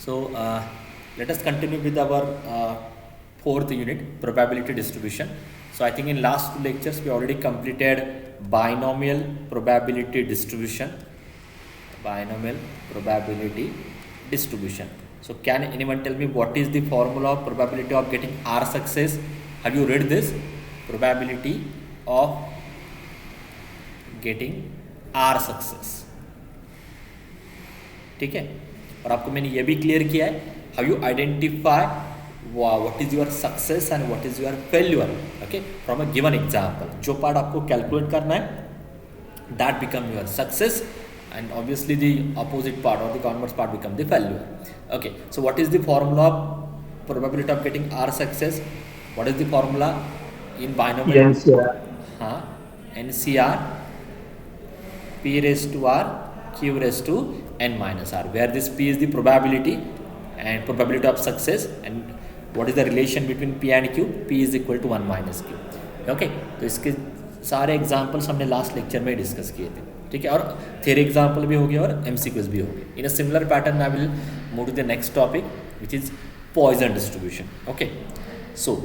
So let us continue with our fourth unit, probability distribution. So I think in last two lectures we already completed binomial probability distribution. Binomial probability distribution. So can anyone tell me what is the formula of probability of getting R success? Have you read this? Probability of getting R success. ठीक है, और आपको मैंने ये भी clear किया है how you identify what is your success and what is your failure, okay, from a given example. जो पार्ट आपको कैलकुलेट करना है that become your success and obviously the opposite part or the converse part become the failure. Okay, so what is the formula of probability of getting R success? What is the formula in binomial? NCR. NCR P raised to R Q raised to N minus R, where this P is the probability and probability of success, and what is the relation between P and Q? P is equal to 1 minus Q. Okay, तो इसके सारे examples हमने last lecture में discuss किए थे. ठीक है, और थ्योरी एग्जाम्पल भी हो गया और एमसीक्यूज भी हो गए. In a similar pattern I will move to the next topic which is Poisson distribution. Okay, so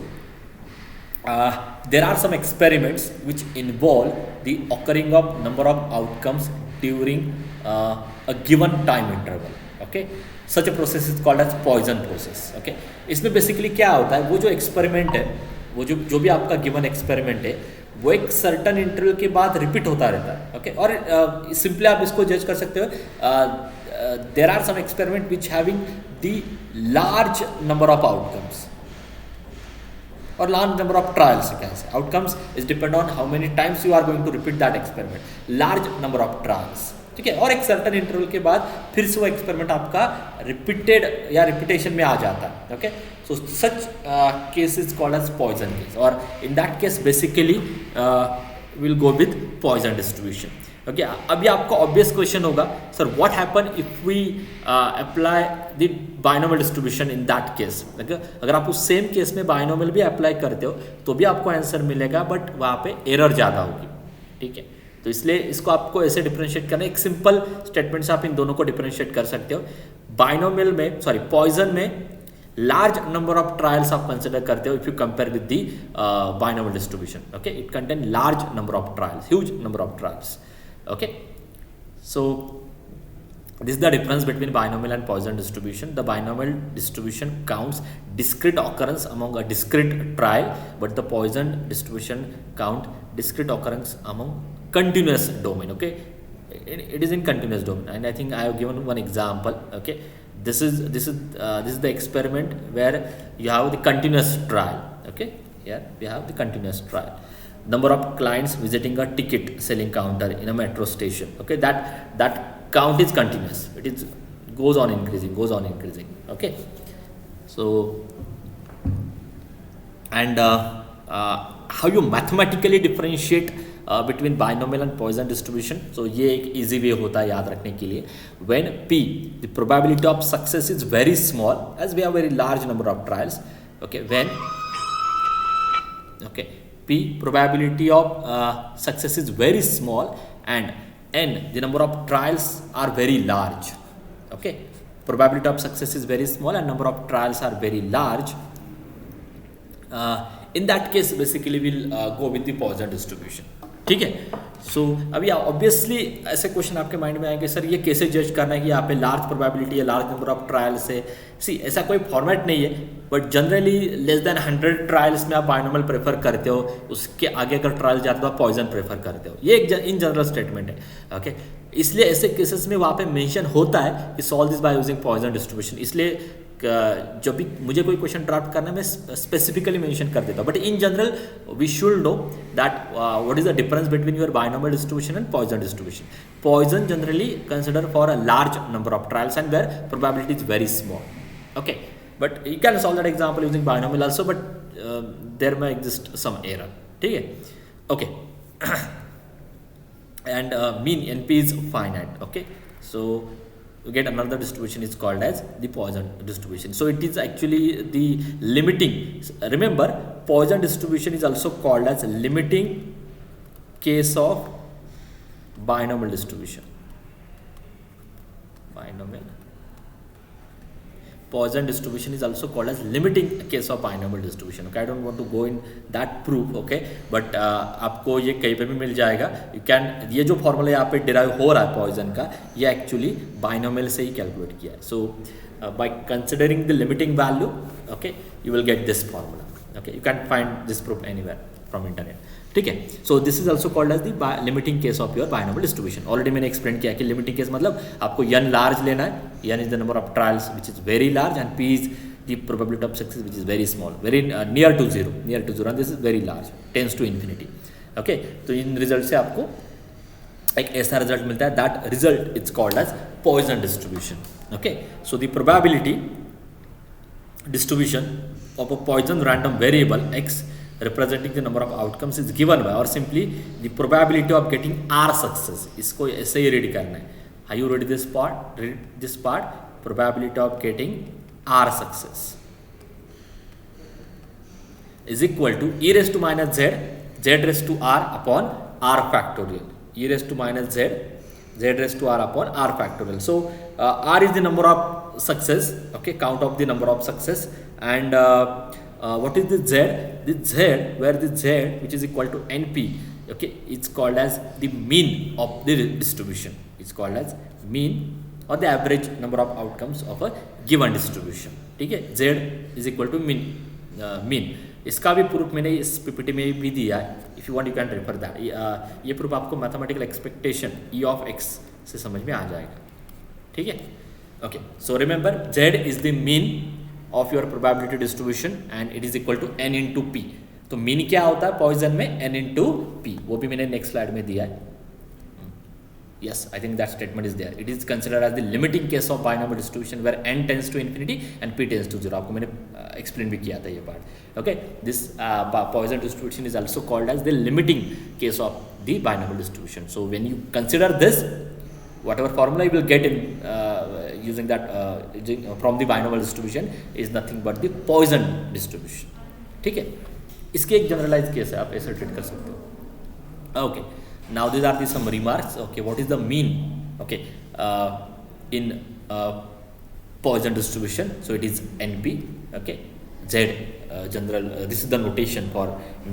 there are some experiments which involve the occurring of number of outcomes during a given time interval. Okay, such a process is called as Poisson process. Okay, इसमें basically क्या होता है, वो जो experiment है, वो जो भी आपका गिवन एक्सपेरिमेंट है वो एक सर्टन इंटरवल के बाद रिपीट होता रहता है. ओके, और सिंपली आप इसको जज कर सकते हो. There are some experiment which having the large number of outcomes और लार्ज नंबर ऑफ ट्रायल्स. कैसे outcomes is depend on how many times you are going to repeat that experiment. Large number of trials, ठीक है, और एक certain interval के बाद फिर से वो एक्सपेरिमेंट आपका रिपीटेड या रिपीटेशन में आ जाता है. Okay, so such case is called as Poisson case, और in that case basically will go with Poisson distribution. Okay, अभी आपका ऑब्वियस क्वेश्चन होगा, sir what happen if we apply the binomial distribution in that case. अगर आप उस same case में binomial भी apply करते हो तो भी आपको आंसर मिलेगा, बट वहाँ पे एरर ज़्यादा होगी. ठीक है, तो इसलिए इसको आपको ऐसे डिफरेंशिएट करना है. एक सिंपल स्टेटमेंट से आप इन दोनों को डिफरेंशिएट कर सकते हो. बाइनोमियल में, सॉरी पॉइजन में लार्ज नंबर ऑफ ट्रायल्स आप कंसिडर करते हो if you compare with the binomial distribution. Okay, it contain large number of trials, huge number of trials. Okay, so this is the difference between binomial and Poisson distribution. The binomial distribution counts discrete occurrence among a discrete trial, but the Poisson distribution count discrete occurrence among continuous domain. Okay, it is in continuous domain, and I think I have given one example. Okay, this is the experiment where you have the continuous trial. Okay, here we have the continuous trial. Number of clients visiting a ticket selling counter in a metro station. Okay, that count is continuous. It is goes on increasing. Okay, so and how you mathematically differentiate between binomial and Poisson distribution. So ये एक easy way होता है याद रखने के लिए. When P, the probability of success is very small, as we have very large number of trials. Okay, when P, probability of success is very small, and N, the number of trials are very large. Okay, probability of success is very small and number of trials are very large. In that case basically we'll go with the Poisson distribution. ठीक है, सो अभी obviously ऐसे question आपके mind में आएंगे, sir ये कैसे जज करना है कि यहाँ पे लार्ज प्रोबेबिलिटी है, लार्ज नंबर ऑफ ट्रायल्स है. सी ऐसा कोई फॉर्मेट नहीं है, but generally less than 100 trials में आप बाइनोमियल प्रेफर करते हो, उसके आगे अगर ट्रायल जाते हो आप पॉइजन प्रेफर करते हो. ये एक इन जनरल स्टेटमेंट है. ओके, इसलिए ऐसे केसेस में वहाँ पे मेंशन होता है कि solve this by using Poisson distribution. इसलिए जब भी मुझे कोई क्वेश्चन ड्राफ्ट करना है मैं स्पेसिफिकली मेंशन कर देता हूँ, but in general we should know that what is the difference between your binomial distribution and Poisson distribution. Poisson generally consider for a large number of trials and where probability is very small. Okay, but you can solve that example using binomial also, but there may exist some error. ठीक है, okay, and mean NP is finite. Okay, so you get another distribution is called as the Poisson distribution. So it is actually the limiting. Remember, Poisson distribution is also called as limiting case of binomial distribution. Binomial Poisson distribution is also called as limiting case of binomial distribution. Okay, I don't want to go in that proof. Okay, but आपको ये कहीं पे भी मिल जाएगा. You can, ये जो formula यहाँ पे डिराइव हो रहा है पॉइजन का, ये एक्चुअली बाइनोमियल से ही कैलकुलेट किया है. सो by considering the limiting value, okay, you will get this formula. Okay, you can find this proof anywhere from internet. ठीक है. So this is also called as the limiting case of your binomial distribution. Already मैंने explain किया कि limiting case मतलब आपको n large लेना है. n is the number of trials which is very large and p is the probability of success which is very small, very near to zero, and this is very large, tends to infinity. Okay, तो इन result से आपको एक ऐसा result मिलता है. That result it's called as Poisson distribution. Okay, so the probability distribution of a Poisson random variable x representing the number of outcomes is given by, or simply the probability of getting r success. इसको ऐसे ही read करना है. How you read this part? Read this part. Probability of getting r success is equal to e raised to minus z, z raised to r upon r factorial. E raised to minus z, z raised to r upon r factorial. So r is the number of success. Okay, count of the number of success. And what is the z? The z, where the z which is equal to np, okay, it's called as the mean of the distribution. It's called as mean or the average number of outcomes of a given distribution. ठीक है, z is equal to mean. mean इसका भी proof मैंने इस PPT में भी दिया है. If you want you can refer that. ये प्रूफ आपको mathematical expectation E of X से समझ में आ जाएगा. ठीक है. Okay, so remember z is the mean of your probability distribution and it is equal to n into P. तो मीन क्या होता है पॉइजन में? n into P. वो भी मैंने नेक्स्ट स्लाइड में दिया है. Yes, I think that statement is there. It is considered as the limiting case of binomial distribution where n tends to infinity and p tends to 0. आपको मैंने explain भी किया था ये part. Okay, this Poisson distribution is also called as the limiting case of the binomial distribution. So when you consider this, whatever formula you will get in using that from the binomial distribution is nothing but the Poisson distribution. ठीक है. इसके एक generalized case है, आप ऐसे treat कर सकते हो. Okay. Now these are the some remarks. Okay, what is the mean? Okay, in Poisson distribution, so it is NP. Okay, Z general. This is the notation for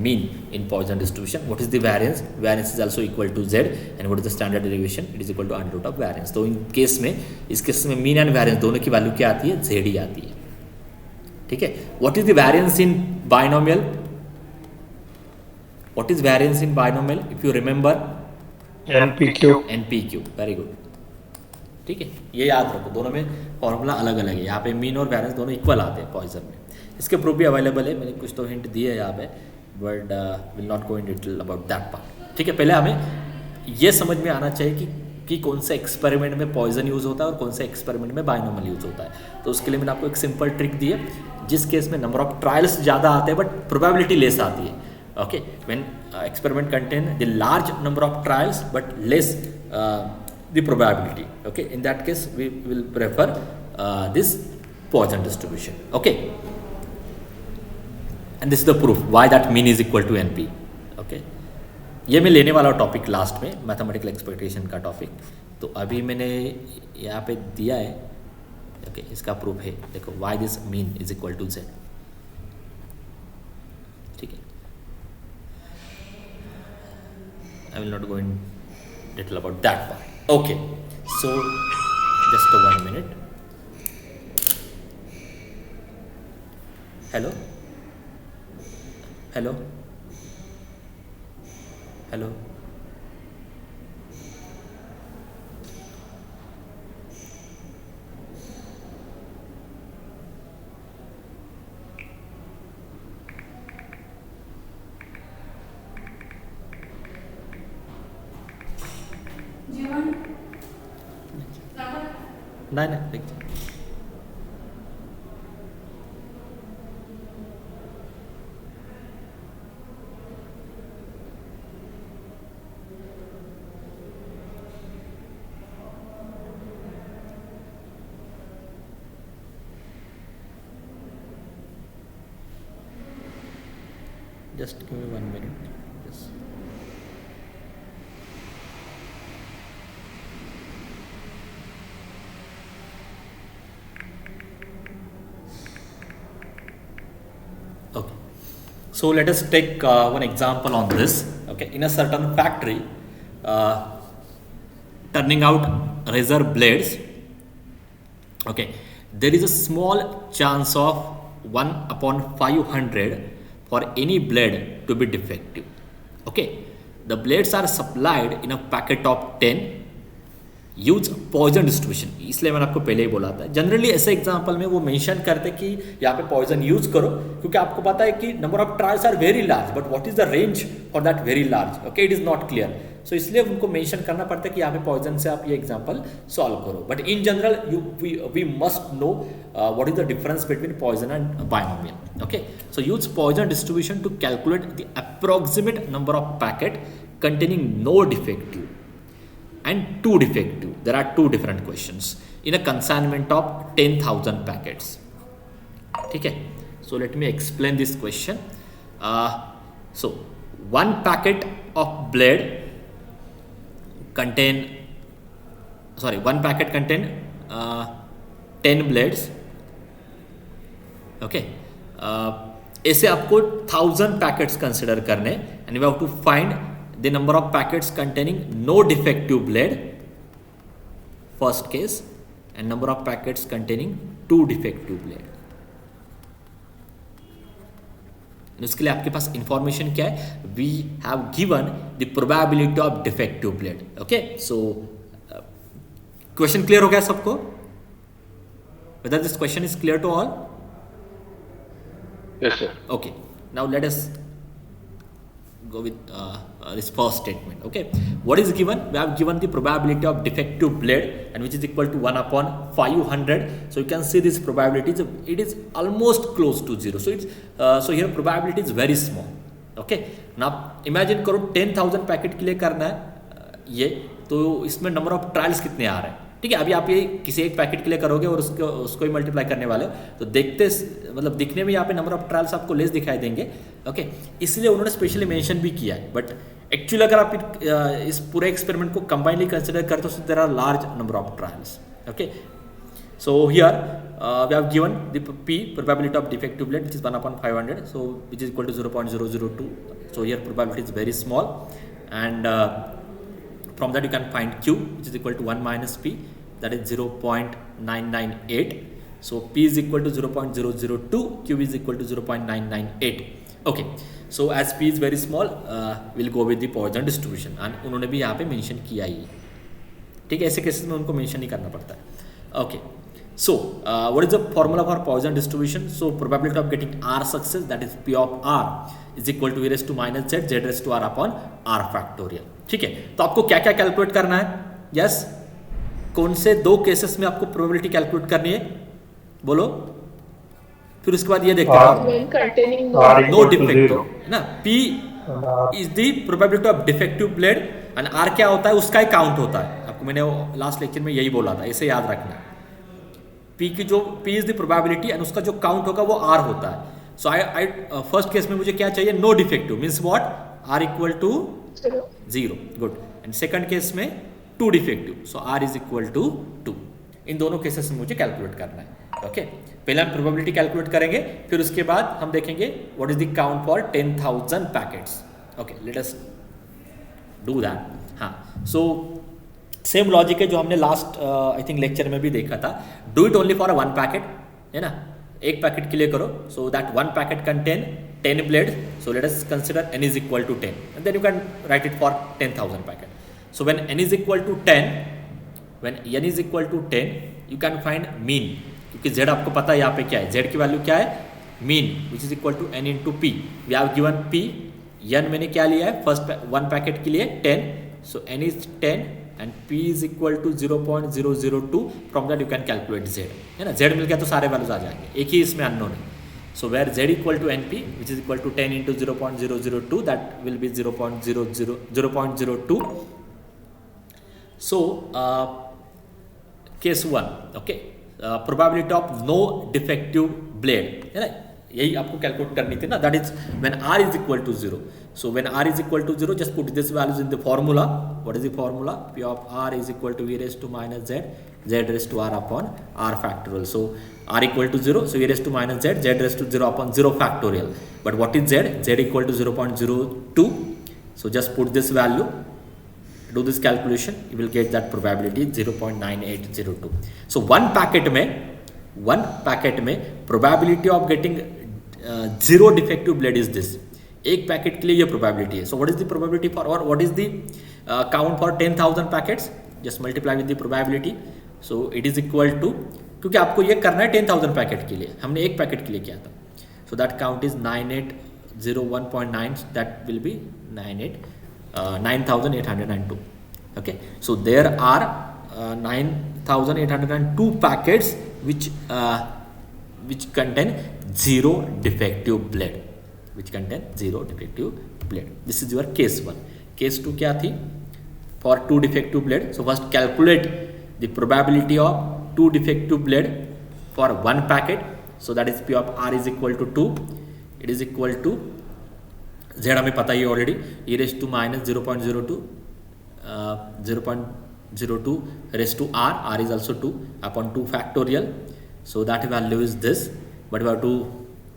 mean in Poisson distribution. What is the variance? Variance is also equal to Z. And what is the standard derivation? It is equal to under root of variance. तो in case में, इस case में mean and variance दोनों की value क्या आती है? Z ही आती है. ठीक है. What is the variance in binomial? What is variance in binomial? If you remember, NPQ. NPQ. Very good. ठीक है, ये याद रखो. दोनों में फॉर्मूला अलग अलग है. यहाँ पे मीन और वैरियंस दोनों इक्वल आते हैं पॉइजन में. इसके प्रूफ भी अवेलेबल है. मैंने कुछ तो हिंट दिए है यहाँ पे, but will not go in detail about that part. ठीक है, पहले हमें ये समझ में आना चाहिए कि कौन से एक्सपेरिमेंट में पॉइजन यूज़ होता है और कौन से एक्सपेरिमेंट में बाइनोमियल यूज़ होता है. तो उसके लिए मैंने आपको एक सिंपल ट्रिक दी है. जिस केस में नंबर ऑफ ट्रायल्स ज़्यादा आते हैं बट प्रोबेबिलिटी लेस आती है. Okay, when experiment contain the large number of trials but less the probability. Okay, in that case we will prefer this Poisson distribution. Okay, and this is the proof why that mean is equal to NP. Okay, ये मैं लेने वाला topic last में, mathematical expectation का topic. तो अभी मैंने यहाँ पे दिया है. ओके, इसका प्रूफ है. देखो, why this mean is equal to Z. ठीक है, I will not go in detail about that part. Okay, so just 1 minute. Hello, hello, hello. नहीं नहीं, देख just give me 1 minute. Just So let us take one example on this. Okay, in a certain factory, turning out razor blades. Okay, there is a small chance of 1/500 for any blade to be defective. Okay, the blades are supplied in a packet of 10. Use Poisson distribution, इसलिए मैंने आपको पहले ही बोला था. Generally ऐसे example में वो mention करते कि यहाँ पे पॉइजन यूज करो, क्योंकि आपको पता है कि number of trials are very large, but what is the range for that very large. Okay, it is not clear. So इसलिए उनको मेंशन करना पड़ता है कि यहाँ पे पॉइजन से आप ये एग्जांपल सॉल्व करो. But in general we must know what is the difference between Poisson and binomial. Okay, so use Poisson distribution to calculate the approximate number of packet containing no defective and 2 defective. There are 2 different questions in a consignment of 10,000 packets. ठीक है, so let me explain this question. So one packet of blade contain 10 blades. Okay, ऐसे आपको 1000 packets consider करने, and you have to find the number of packets containing no defective blade, first case, and number of packets containing 2 defective blade. उसके लिए आपके पास information क्या है? We have given the probability of defective blade. Okay, so question clear हो गया सबको? Whether this question is clear to all? Yes, sir. Okay, now let us go with this first statement. Okay, what is given? We have given the probability of defective blade, and which is equal to 1/500. So you can see this probability, it is almost close to 0. So it's so here probability is very small. Okay, now imagine करो 10,000 packet के लिए करना है ये, तो इसमें number of trials कितने आ रहे हैं. ठीक है, अभी आप ये किसी एक पैकेट के लिए करोगे और उसको ही मल्टीप्लाई करने वाले हो, तो देखते मतलब दिखने में यहाँ पे नंबर ऑफ ट्रायल्स आपको लेस दिखाई देंगे. ओके, इसलिए उन्होंने स्पेशली मेंशन भी किया है. बट एक्चुअली अगर आप इस पूरे एक्सपेरिमेंट को कंबाइनली कंसिडर करते हो, there are large number of trials. Okay, so here we have given the p probability of defective blade, which is 1/500, so which is equal to 0.002. so here probability is very small, and from that you can find q, which is equal to 1 minus p, that is 0.998. so p is equal to 0.002, q is equal to 0.998. okay, so as p is very small, we'll go with the Poisson distribution, and उन्होंने भी यहाँ पे mention किया ही. ठीक है, ऐसे cases में उनको मेंशन नहीं करना पड़ता है. Okay, so what is the formula for Poisson distribution? so probability of getting r success, that is p of r, is equal to e raised to minus z, z raised to r upon r factorial. ठीक है, तो आपको क्या क्या calculate करना है? Yes, कौन से 2 केसेस में आपको प्रोबेबिलिटी कैलकुलेट करनी है, बोलो. फिर उसके बाद ये देखते हैं नो डिफेक्टिव ना, p is the probability of defective blade, and r क्या होता है, उसका ही काउंट होता है. आपको मैंने लास्ट लेक्चर में यही बोला था, इसे याद रखना है. p की जो p is the probability, and उसका जो काउंट होगा वो r होता है. सो आई फर्स्ट केस में मुझे क्या चाहिए? No defective, means what? r equal to 0. Good. And second case में 2 defective, so r is equal to 2. इन दोनों केसेस में मुझे कैलकुलेट करना है. ओके, पहले हम प्रोबेबिलिटी कैलकुलेट करेंगे, फिर उसके बाद हम देखेंगे what is the count for 10,000 packets. Okay, let us do that. हाँ, सो सेम लॉजिक है जो हमने लास्ट आई थिंक लेक्चर में भी देखा था. Do it only for 1 packet, है ना, एक पैकेट के लिए करो. So that 1 packet contain 10 blades. so let us consider n is equal to 10, and then you can write it for 10,000 packet. so when n is equal to 10, when n is equal to 10, you can find mean, क्योंकि z आपको पता है यहाँ पे क्या है, z की value क्या है, mean, which is equal to n into p. we have given p, n मैंने क्या लिया है, फर्स्ट 1 पैकेट के लिए 10, so n is 10 and p is equal to 0.002. from that you can calculate z, है ना. z मिल गया तो सारे वैल्यूज आ जाएंगे, एक ही इसमें अननोन है. so where z equal to np, which is equal to 10 into 0.002, that will be 0.02. so case 1, okay, probability of no defective blade, है ना, यही आपको कैलकुलेट करनी थी ना. That is when r is equal to 0. So when r is equal to 0, just put this values in the formula. What is the formula? P of r is equal to e raised to minus z, z raised to r upon r factorial. So r equal to 0, so e raised to minus z, z raised to 0 upon 0 factorial. But what is z? Z equal to 0.02. So just put this value, do this calculation, you will get that probability 0.9802. So one packet में probability of getting zero defective blade is this. एक packet के लिए ये probability है. So what is the probability for, और what is the count for 10,000 packets? Just multiply with the probability. So it is equal to, क्योंकि आपको ये करना है 10,000 पैकेट के लिए, हमने एक पैकेट के लिए किया था. So that count is 9801.9, that will be 9,802. Okay, so there are 9,802 packets which contain zero defective blade. This is your case 1. Case 2 क्या थी? For 2 defective blade. So first calculate the probability of 2 defective blade for one packet. So that is P of r is equal to 2. It is equal to z हमें पता ही already, e raised to minus 0.02 raised to r is also 2 upon 2 factorial. So that value is this, but we have to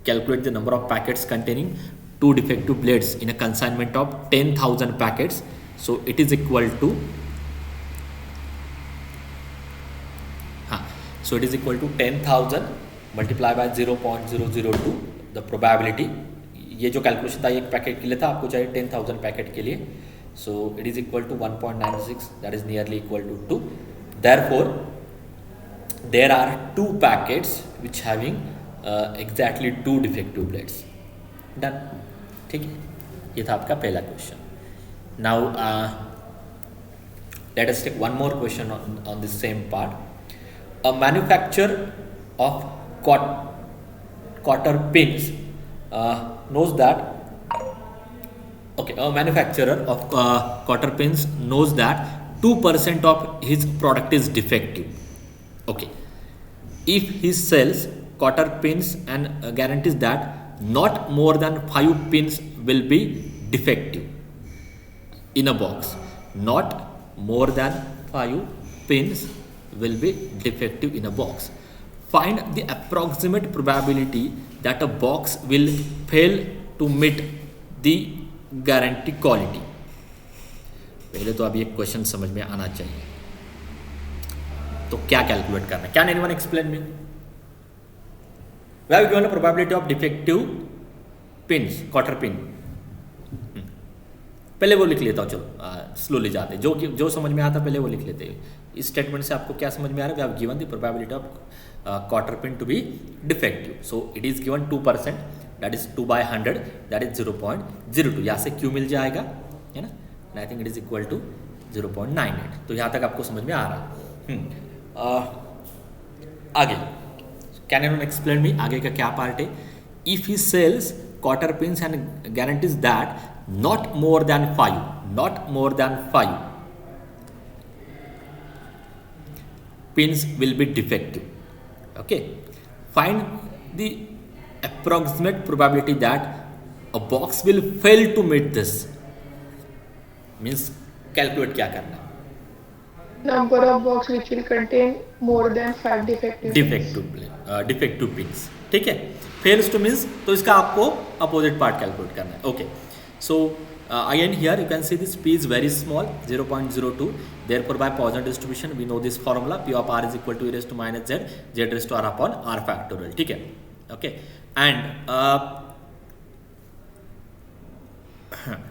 calculate the number of packets containing 2 defective blades in a consignment of 10,000 packets. So it is equal to so it is equal to 10,000 multiplied by 0.002 the probability. ये जो calculation था एक packet के लिए था, आपको चाहिए 10,000 packet के लिए. So it is equal to 1.96, that is nearly equal to 2. Therefore there are 2 packets which having exactly 2 defective blades. Done. ठीक है, ये था आपका पहला question. Now let us take one more question on the same part. A manufacturer of cotter pins knows that a manufacturer of cotter pins knows that 2% of his product is defective. Okay, if he sells cotter pins and guarantees that not more than 5 pins will be defective in a box, not more than 5 pins will be defective in a box, find the approximate probability that a box will fail to meet the guarantee quality. पहले तो अभी एक question समझ में आना चाहिए. तो क्या कैलकुलेट करना है? Can anyone explain me? We have given a probability of defective pins, cotter pin. पहले वो लिख लेता हूँ, चलो स्लोली जाते, जो समझ में आता पहले वो लिख लेते हैं. इस स्टेटमेंट से आपको क्या समझ में आ रहा है? We have given the probability of cotter pin to be defective. So it is given 2%, that is 2 by 100, that is 0.02. यहाँ से क्यू मिल जाएगा, है ना? I think it is equal to 0.98. तो यहाँ तक आपको समझ में आ रहा है. आगे कैन एनीवन एक्सप्लेन मी, आगे का क्या पार्ट है? If he sells cotter pins and guarantees that not more than 5 pins will be defective. Okay, find the approximate probability that a box will fail to meet this. Means calculate क्या करना है? Number of box which will contain more than 5 defective pins. ठीक है, fails to means तो इसका आपको opposite part calculate करना है. Okay, so again here you can see this p is very small, 0.02. Therefore by Poisson distribution we know this formula, p of r is equal to e raised to minus z, z raised to r upon r factorial. ठीक है, okay, and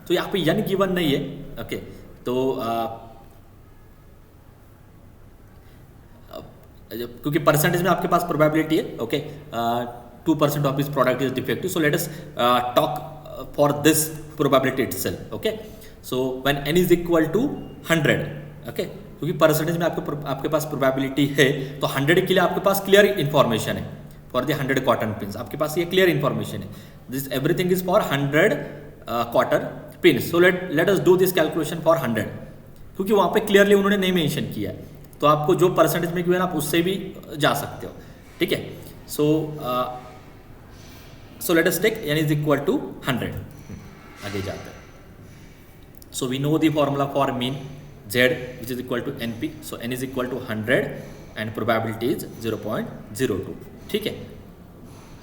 तो यहाँ पे n given नहीं है. okay, तो क्योंकि percentage में आपके पास प्रोबेबिलिटी है. Okay, 2% of this product is defective. So let us talk for this probability itself. Okay, so when n is equal to 100, okay, क्योंकि परसेंटेज में आपके पास प्रोबेबिलिटी है, तो 100 के लिए आपके पास क्लियर इन्फॉर्मेशन है. फॉर द 100 कॉटन पिन्स आपके पास ये क्लियर इन्फॉर्मेशन है. This everything is for 100 cotton pins. So let us do this calculation for 100, क्योंकि वहाँ पे क्लियरली उन्होंने नहीं मेंशन किया है. तो आपको जो परसेंटेज में गिवन आप उससे भी जा सकते हो. ठीक है, so let us take n is equal to 100. आगे जाते हैं. So we know the formula for mean Z, which is equal to NP. So N is equal to 100 and probability is 0.02. ठीक है,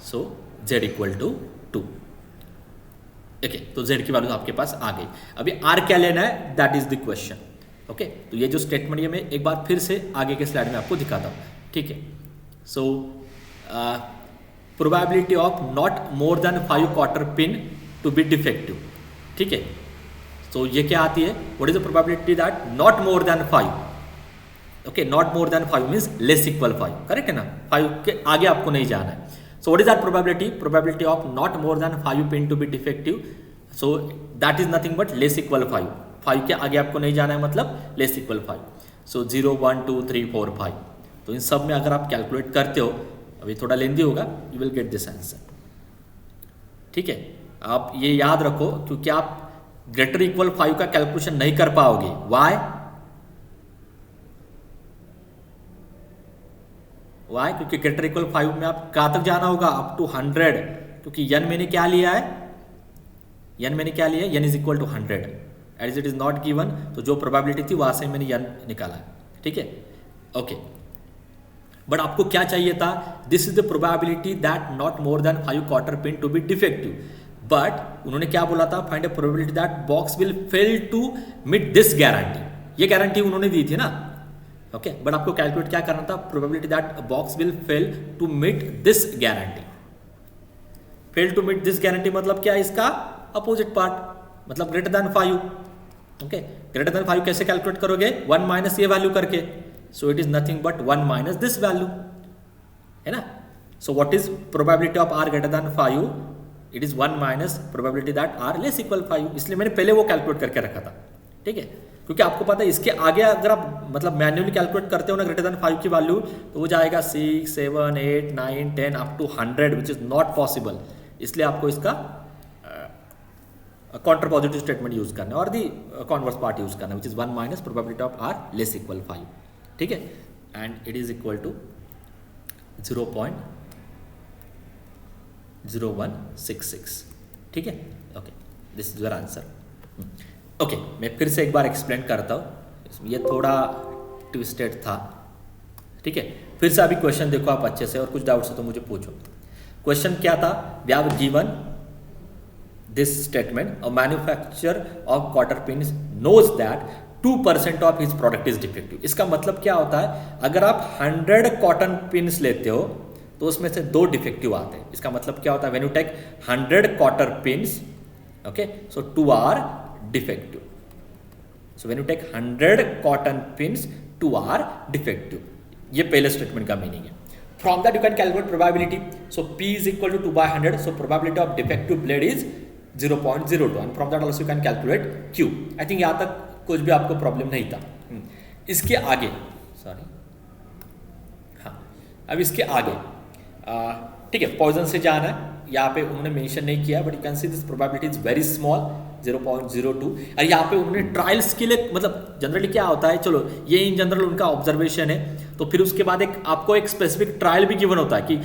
so Z equal to 2. Okay, तो Z की value आपके पास आ गई. अभी R क्या लेना है, that is the question. Okay, तो ये जो स्टेटमेंट है मैं एक बार फिर से आगे के स्लाइड में आपको दिखाता हूँ. ठीक है, so probability of not more than 5 quarter pin to be defective. ठीक है, तो ये क्या आती है, what is the probability that not more than 5. Okay, not more than 5 means less equal 5. Correct है ना, 5 के आगे आपको नहीं जाना है. So what is that probability? Probability of not more than 5 pin to be defective. So that is nothing but less equal 5. 5 के आगे आपको नहीं जाना है, मतलब less equal 5. So 0, 1, 2, 3, 4, 5. तो इन सब में अगर आप कैलकुलेट करते हो, अभी थोड़ा लेंदी होगा, you will get this answer. ठीक है, आप ये याद रखो, क्योंकि आप ग्रेटर इक्वल 5 का कैलकुलेशन नहीं कर पाओगे. Why? वाई, क्योंकि ग्रेटर इक्वल 5 में आप कहाँ तक जाना होगा, अप टू 100. क्योंकि n मैंने क्या लिया है, n is equal to 100 as it is not given. तो जो प्रोबेबिलिटी थी वहां से मैंने n निकाला है. ठीक है, ओके, बट आपको क्या चाहिए था, this is the probability that not more than 5 quarter pin to be defective. But उन्होंने क्या बोला था, find a probability that box will fail to meet this guarantee. ये गारंटी उन्होंने दी थी ना. ओके, बट आपको कैलकुलेट क्या करना था, probability that box will fail to meet this guarantee. Fail to meet this guarantee मतलब क्या है, इसका अपोजिट पार्ट, मतलब greater than 5. Okay, greater than 5 कैसे कैलकुलेट करोगे, 1 माइनस ये वैल्यू करके. So it is nothing but 1 minus this value, है ना. So what is probability of are greater than 5, it is 1 minus probability that R less equal 5. इसलिए मैंने पहले वो कैलकुलेट करके रखा था. ठीक है, क्योंकि आपको पता है इसके आगे अगर आप मतलब मैन्युअली कैलकुलेट करते हो ना ग्रेटर देन 5 की वैल्यू, तो वो जाएगा 6, 7, 8, 9, 10 up to 100 which is not possible. इसलिए आपको इसका काउंटर पॉजिटिव स्टेटमेंट यूज करना है और दी कॉन्वर्स पार्ट यूज करना है, which is 1 minus probability of r less equal 5. ठीक है, and it is equal to 0.0166. ठीक है, okay, this is your answer. Okay, मैं फिर से एक बार एक्सप्लेन करता हूँ, ये थोड़ा ट्विस्टेड था. ठीक है, फिर से अभी क्वेश्चन देखो आप अच्छे से, और कुछ डाउट्स है तो मुझे पूछो. क्वेश्चन क्या था, we have given this statement, a manufacturer of quarter pins knows that 2% of his product is defective. इसका मतलब क्या होता है, अगर आप 100 कॉटन पिन्स लेते हो तो उसमें से 2 डिफेक्टिव आते हैं. इसका मतलब क्या होता है, when you take 100 cotton pins, okay, so 2 are defective. So when you take 100 cotton pins, 2 are defective. ये पहले स्टेटमेंट का मीनिंग है. From that you can calculate probability. So P is equal to 2 by 100. So probability of defective blade is 0.02. And from that also you can calculate Q. I think यहाँ तक कुछ भी आपको problem नहीं था. इसके आगे, सॉरी, हाँ, अब इसके आगे ठीक है, पॉइजन से जाना है. यहाँ पे उन्होंने मेंशन नहीं किया, but you can see this probability is very small, 0.02. और यहाँ पे उन्होंने ट्रायल्स के लिए, मतलब जनरली क्या होता है, चलो ये इन जनरल उनका ऑब्जर्वेशन है, तो फिर उसके बाद आपको एक स्पेसिफिक ट्रायल भी गिवन होता है कि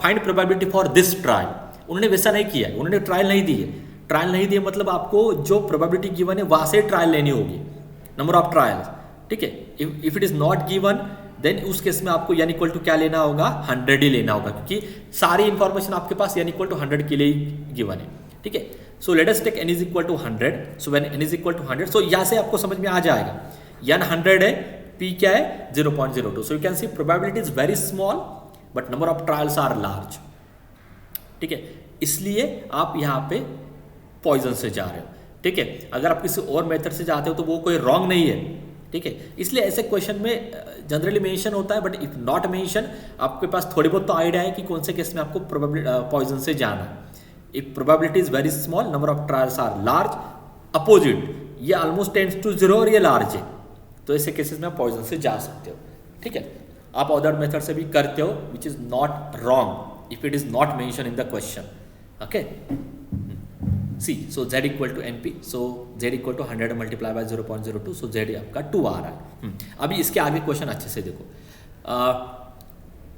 find probability for this trial. उन्होंने वैसा नहीं किया, उन्होंने ट्रायल नहीं दी है. ट्रायल नहीं दिए मतलब आपको जो प्रोबेबिलिटी गिवन है वहाँ से ट्रायल लेनी होगी, नंबर ऑफ ट्रायल्स. ठीक है, if it is not given then उस केस में आपको n इक्वल टू क्या लेना होगा, 100 ही लेना होगा, क्योंकि सारी इंफॉर्मेशन आपके पास n इक्वल टू 100 के लिए गिवन है. ठीक है, so let us take n is equal to 100. So when n is equal to 100, so यहाँ से आपको समझ में आ जाएगा, n 100 है, p क्या है, 0.02. So you can see probability is very small but number of trials are large. ठीक है, इसलिए आप यहाँ पे पॉइजन से जा रहे हो. ठीक है, अगर आप किसी और मेथड से जाते हो तो वो कोई रॉन्ग नहीं है. ठीक है, इसलिए ऐसे क्वेश्चन में जनरली मेंशन होता है, बट इफ नॉट मेंशन, आपके पास थोड़ी बहुत तो आइडिया है कि कौन से केस में आपको पॉइजन से जाना है. If probability is very small, number of trials are large, opposite, ये ऑलमोस्ट टेंड्स टू 0 और ये लार्ज है, तो ऐसे केसेस में आप पॉइजन से जा सकते हो. ठीक है, आप अदर मेथड से भी करते हो, which is not wrong if it is not mention in the question. Okay, see, so z equal to NP, so z equal to 100 multiply by 0.02, so z आपका 2 आ रहा है. अभी इसके आगे क्वेश्चन अच्छे से देखो.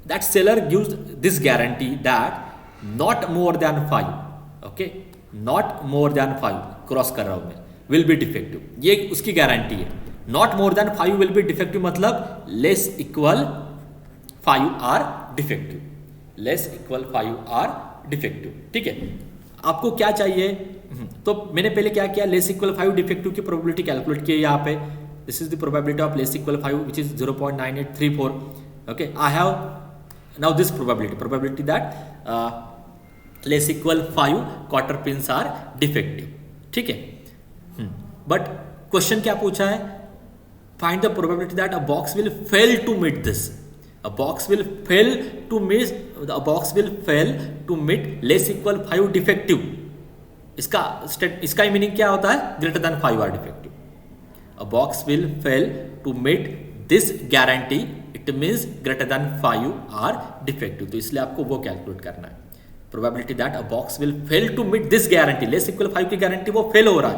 That seller gives this guarantee that not more than 5, okay, not more than 5 cross कर रहा हूं मैं, विल बी डिफेक्टिव, ये उसकी गारंटी है। Not more than 5 will be defective मतलब less equal 5 are defective, less equal 5 are defective. ठीक है, आपको क्या चाहिए? तो मैंने पहले क्या किया, लेस इक्वल 5 डिफेक्टिव की प्रोबेबिलिटी कैलकुलेट की है यहाँ पे। This is the probability of less equal 5 which is 0.9834। Okay, I have now this probability that less equal 5 quarter pins are defective. ठीक है, बट क्वेश्चन क्या पूछा है? Find the probability that a box will fail to meet this. A box will fail to meet less equal 5 defective। इसका meaning क्या होता है? Greater than 5 are defective. A box will fail to meet this guarantee, it means greater than 5 are defective. तो इसलिए आपको वो calculate करना है, probability that a box will fail to meet this guarantee. Less equal 5 की guarantee वो fail हो रहा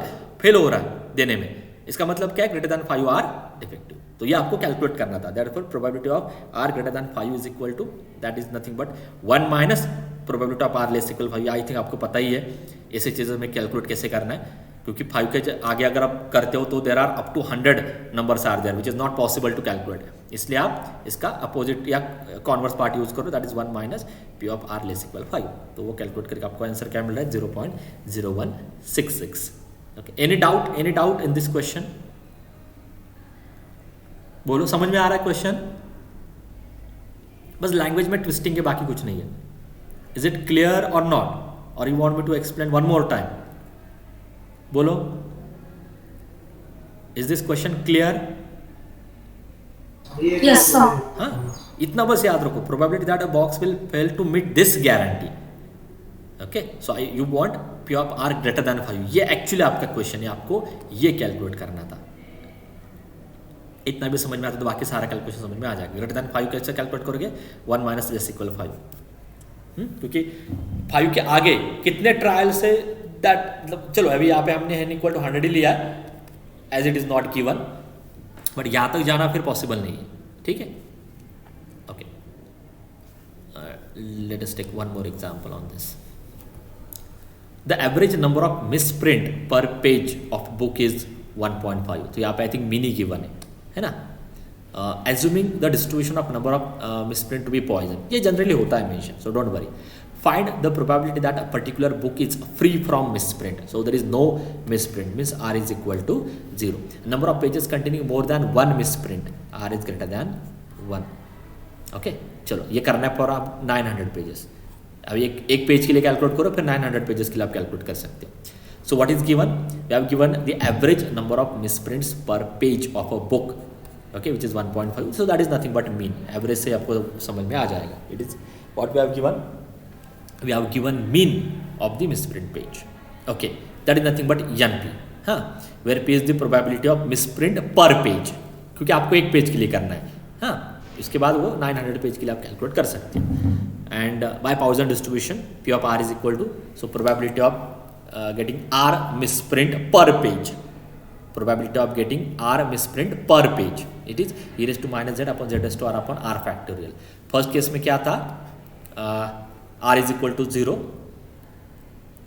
है देने में। इसका मतलब क्या है? Greater than 5 are defective. तो ये आपको कैलकुलेट करना था। That for probability of are greater than 5 is equal to, that is nothing but 1 minus probability of r less equal 5। I think आपको पता ही है ऐसी चीज़ों में कैलकुलेट कैसे करना है, क्योंकि 5 के आगे अगर आप करते हो तो there are up to 100 numbers are there which is not possible to calculate. इसलिए आप इसका अपोजिट या कॉन्वर्स पार्ट यूज करो, that is 1 minus p of r less equal 5। तो वो कैलकुलेट करके आपको आंसर क्या मिल रहा है? 0.0166। Okay, any doubt in this question? बोलो, समझ में आ रहा है क्वेश्चन? बस लैंग्वेज में ट्विस्टिंग के, बाकी कुछ नहीं है। इज इट क्लियर और नॉट, और you want me to explain one more time? बोलो, is this question clear? Yes sir. हाँ, इतना बस याद रखो, probability that a box will fail to meet this guarantee. Okay, so you want P of are greater than 5। ये actually आपका question है, आपको ये कैलकुलेट करना था। इतना भी समझ में आता तो बाकी सारा कैलकुलेशन समझ में आ जाएगा। ग्रेटर देन 5 कैसे कैलकुलेट करोगे? 1 माइनस लेस इक्वल 5, क्योंकि 5 के आगे कितने ट्रायल से दैट, मतलब चलो अभी यहाँ पे हमने n इक्वल टू 100 ही लिया as it is not given, but यहाँ तक जाना फिर पॉसिबल नहीं है। ठीक है, okay, let us take one more example on this. The average number of misprint per page of book is 1.5। तो यहाँ पे आई थिंक मिनी गिवन है ना। Assuming the distribution of number of misprint to be Poisson, ये generally होता है mention, so don't worry. Find the probability that a particular book is free from misprint. So there is no misprint, means r is equal to 0। Number of pages containing more than 1 misprint, r is greater than 1। Okay, चलो ये करना है for आप 900 pages. अभी एक page के लिए calculate करो, फिर 900 पेजेस के लिए आप कैलकुलेट कर सकते हो। So what is given? We have given the average number of misprints per page of a book, okay, which is 1.5. So that is nothing but mean. Average से आपको समझ में आ जाएगा. It is what we have given. We have given mean of the misprint page. Okay, that is nothing but NP. हाँ, where P is the probability of misprint per page. क्योंकि आपको एक पेज के लिए करना है. हाँ, इसके बाद वो 900 पेज के लिए आप कैलकुलेट कर सकते हो. And by Poisson distribution, P of R is equal to, so probability of getting R misprint per page. Probability of getting R misprint per page. It is e raised to minus z upon z raised to r upon r factorial. First case में क्या था? R is equal to 0.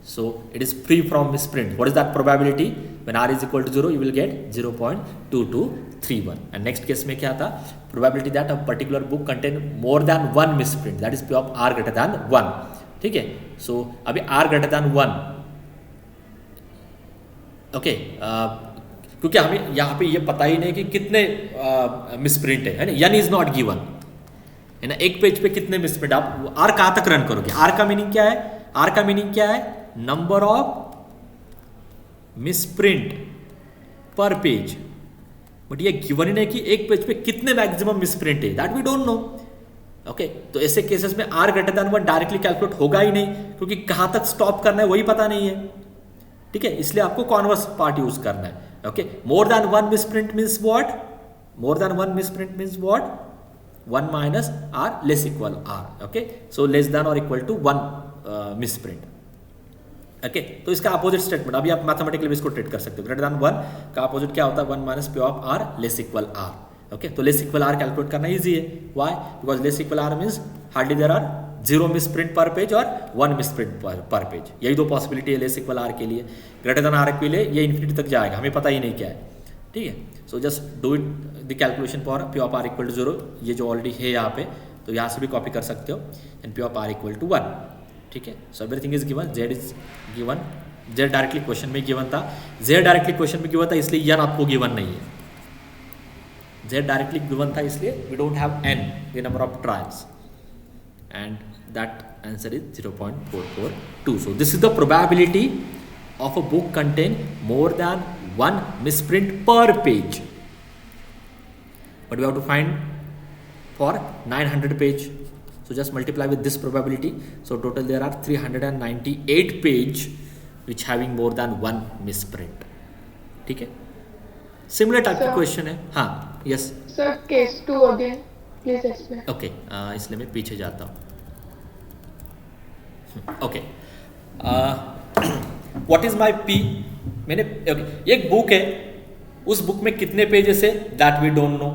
So it is free from misprint. What is that probability? When R is equal to 0, you will get 0.2231. And next case में क्या था? Probability that a particular book contain more than 1 misprint. That is P of R greater than 1. ठीक है? So अभी R greater than 1. Okay, क्योंकि हमें यहाँ पे ये पता ही नहीं कि कितने मिसप्रिंट है ना, यानी इज नॉट गिवन है ना। एक पेज पे कितने मिसप्रिंट, आप आर कहाँ तक रन करोगे? आर का मीनिंग क्या है? आर का मीनिंग क्या है? Number of misprint per page. But ये गिवन ही नहीं कि एक पेज पे कितने मैक्सिमम मिसप्रिंट है, that we don't know. Okay, तो ऐसे केसेस में r greater than 1 directly calculate होगा ही नहीं, क्योंकि कहाँ तक स्टॉप करना है वही पता नहीं है। ठीक है, इसलिए आपको कॉन्वर्स पार्ट यूज करना है। Okay, more than 1 misprint means what? More than 1 misprint means what? 1 minus r less equal r. Okay, so less than और इक्वल टू 1 मिसप्रिंट। ओके, तो इसका अपोजिट स्टेटमेंट अभी आप मैथमेटिकली भी इसको ट्रीट कर सकते हो। ग्रेटर देन 1 का अपोजिट क्या होता है? 1 minus p of r less equal r. Okay, तो लेस इक्वल आर कैलकुलेट करना इजी है. Why? Because less equal r means hardly there are 0 misprint per page और 1 मिस प्रिंट पर पेज. यही दो possibility है less equal are के लिए. Greater than are के लिए ये इन्फिनिटी तक जाएगा, हमें पता ही नहीं क्या है. ठीक है, so just do it the calculation for p of are equal to 0. ये जो ऑलरेडी है यहाँ पे, तो यहाँ से भी कॉपी कर सकते हो. And p of are equal to 1. ठीक है, so everything is given. Z is given. Z directly question में गिवन था. जेड डायरेक्टली क्वेश्चन में गिवन था, इसलिए एन आपको गिवन नहीं है. जेड डायरेक्टली गिवन था, इसलिए we don't have n, the number of trials, and that answer is 0.442. So this is the probability of a book contain more than 1 misprint per page. But we have to find for 900 page. So just multiply with this probability. So total there are 398 page which having more than 1 misprint. ठीक है, similar type of question है. हाँ, yes. Sir, case 2 again, please explain. Okay, इसलिए मैं पीछे जाता हूँ. Okay, what is my P? मैंने एक बुक है, उस बुक में कितने पेजेस है दैट वी डोंट नो.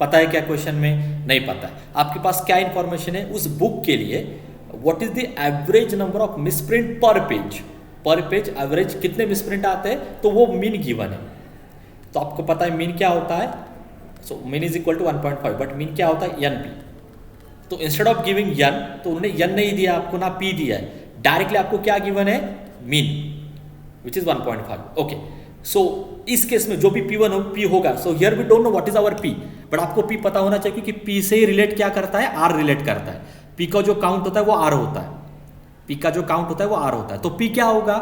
पता है क्या क्वेश्चन में? नहीं पता है. आपके पास क्या इंफॉर्मेशन है उस बुक के लिए? What is the average number of misprint per page. पर पेज एवरेज कितने मिसप्रिंट आते हैं, तो वो मीन गिवन है. तो आपको पता है मीन क्या होता है. So mean is equal to 1.5, but mean क्या होता है? N p. तो इंस्टेड ऑफ गिविंग एन, तो उन्होंने एन नहीं दिया आपको, ना पी दिया है. डायरेक्टली आपको क्या गिवन है? Mean, which is 1.5. okay, so इस केस में जो भी P1 हो P होगा. so here we don't know what is our P, but आपको P पता होना चाहिए क्योंकि P से ही रिलेट क्या करता है? R रिलेट करता है. P का जो काउंट होता है वो R होता है. P का जो काउंट होता है वो R होता है. तो P क्या होगा?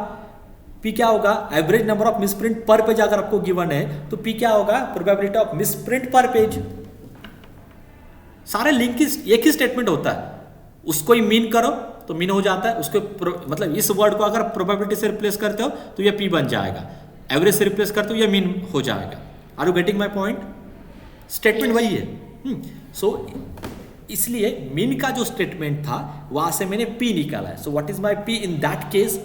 P क्या होगा? Average number of misprint per page अगर आपको गिवन है तो P क्या होगा? Probability of misprint per page. सारे लिंक एक ही स्टेटमेंट होता है. उसको ही मीन करो तो मीन हो जाता है. उसको मतलब इस वर्ड को अगर प्रोबेबिलिटी से रिप्लेस करते हो तो ये पी बन जाएगा. एवरेज से रिप्लेस करते हो ये मीन हो जाएगा. Are you getting my point? Statement वही है. सो इसलिए मीन का जो स्टेटमेंट था वहां से मैंने पी निकाला है. So what is my P in that case?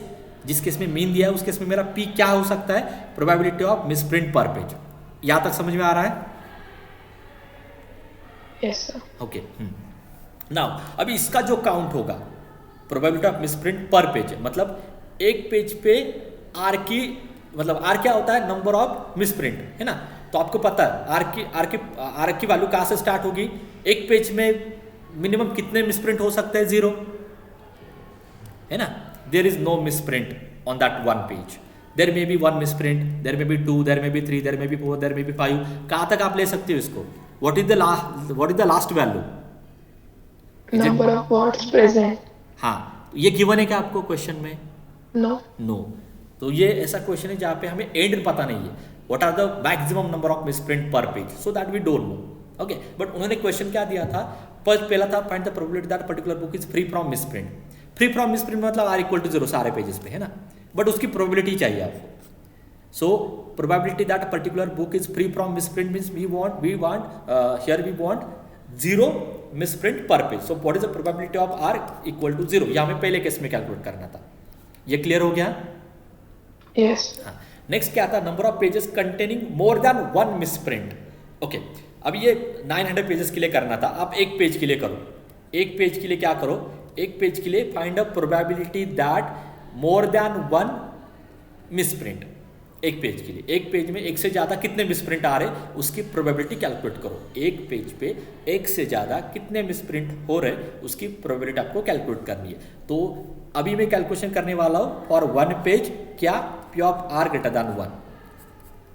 जिस केस में मीन दिया है उस केस में मेरा पी क्या हो सकता है? Probability of misprint per page. यहां तक समझ में आ रहा है? Yes sir. ओके. नाउ अभी इसका जो काउंट होगा probability of misprint per page, मतलब एक पेज पे आर की, मतलब आर क्या होता है? नंबर ऑफ मिसप्रिंट, है ना. तो आपको पता है आर की वैल्यू कहाँ से स्टार्ट होगी? एक पेज में मिनिमम कितने मिसप्रिंट हो सकते हैं? 0, है ना. There is no misprint on that one page. There may be 1 misprint, there may be 2, there may be 3, there may be 4, there may be 5. कहाँ तक आप ले सकते हो इसको? What is the last value? Number of words present. हाँ, ये given है क्या आपको क्वेश्चन में? No. तो ये ऐसा क्वेश्चन है जहाँ पे हमें एंड पता नहीं है. What are the maximum number of misprint per page, so that we don't know. Okay, but उन्होंने क्वेश्चन क्या दिया था? पहला था find the probability that particular book is free from misprint. Free from misprint मतलब आर इक्वल टू 0 सारे pages पे, है ना. बट उसकी प्रोबेबिलिटी चाहिए आपको. So probability that particular book is free from misprint means we want 0 misprint per page. So what is the probability of are equal to 0. यह हमें पहले केस में कैलकुलेट करना था. ये क्लियर हो गया? Yes. हाँ. नेक्स्ट क्या था? Number of pages containing more than 1 misprint. Okay, अब ये 900 पेजेस के लिए करना था. आप एक पेज के लिए करो. एक पेज के लिए क्या करो? एक पेज के लिए find a probability that more than 1 misprint. एक पेज के लिए, एक पेज में एक से ज़्यादा कितने मिसप्रिंट आ रहे उसकी प्रोबेबिलिटी कैलकुलेट करो. एक पेज पे एक से ज़्यादा कितने मिसप्रिंट हो रहे उसकी प्रोबेबिलिटी आपको कैलकुलेट करनी है. तो अभी मैं कैलकुलेशन करने वाला हूँ फॉर 1 पेज. क्या? P of are greater than 1.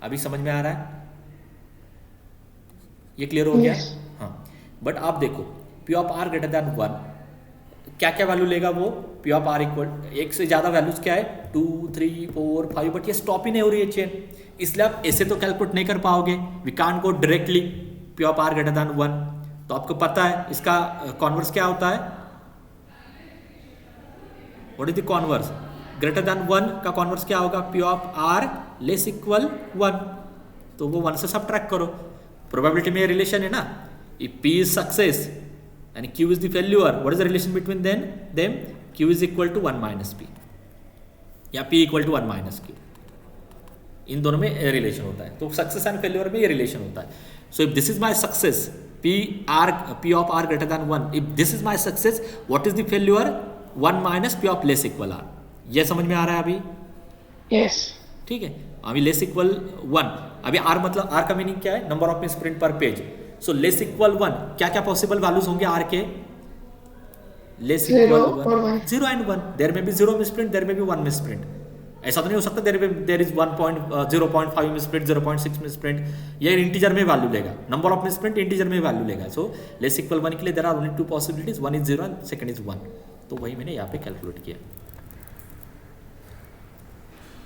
अभी समझ में आ रहा है? ये क्लियर हो गया? हाँ. बट आप देखो p of are greater than 1 क्या क्या वैल्यू लेगा वो? पी ऑफ आर इक्वल एक से ज़्यादा वैल्यूज क्या है? 2, 3, 4, 5. बट ये स्टॉप ही नहीं हो रही है चेन, इसलिए आप ऐसे तो कैलकुलेट नहीं कर पाओगे. We can't go directly p of are greater than 1. तो आपको पता है इसका कॉन्वर्स क्या होता है? What is the converse? Greater than 1 का कॉन्वर्स क्या होगा? P of r less equal 1. तो वो 1 से सबट्रैक्ट करो. प्रोबेबिलिटी में रिलेशन है ना. If P is success and q is the failure, what is the relation between them? q is equal to 1 minus p या p equal to 1 minus q. इन दोनों में रिलेशन होता है. तो सक्सेस एंड फेल्योर में ये रिलेशन होता है. So if this is my success, P of R greater than 1, if this is my success, what is the failure? 1 minus P of less equal R. ये समझ में आ रहा है अभी? Yes. ठीक है, अभी लेस इक्वल 1, अभी R मतलब R का मीनिंग क्या है? Number of misprint per page. So less equal 1, क्या क्या पॉसिबल वैल्यूज होंगे R के? Less equal 1, 0 and 1. देयर में भी 0 मिसप्रिंट, देयर में भी 1 मिसप्रिंट. ऐसा तो नहीं हो सकता देयर इज 0.5 मिसप्रिंट, 0.6 मिसप्रिंट. ये इंटीजर में वैल्यू लेगा. नंबर ऑफ मिसप्रिंट इंटीजर में वैल्यू लेगा. सो लेस इक्वल 1 के लिए there are only 2 possibilities, one is 0 and second is 1. तो वही मैंने यहाँ पे कैलकुलेट किया.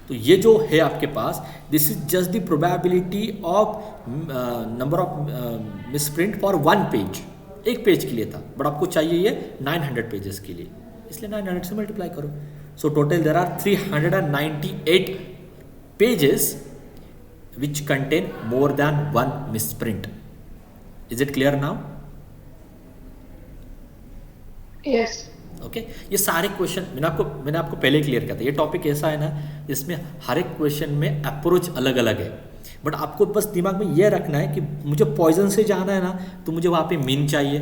तो ये जो है आपके पास, this is just the probability of number of misprint for 1 page. एक पेज के लिए था, बट आपको चाहिए ये 900 पेजेस के लिए, इसलिए 900 से मल्टीप्लाई करो. So total there are 398 pages which contain more than 1 misprint. Is it clear now? Yes. Okay ये सारे क्वेश्चन मैंने आपको पहले क्लियर किया था. ये टॉपिक ऐसा है ना जिसमें हर एक क्वेश्चन में अप्रोच अलग अलग है, बट आपको बस दिमाग में ये रखना है कि मुझे पॉइजन से जाना है ना, तो मुझे वहाँ पे मीन चाहिए,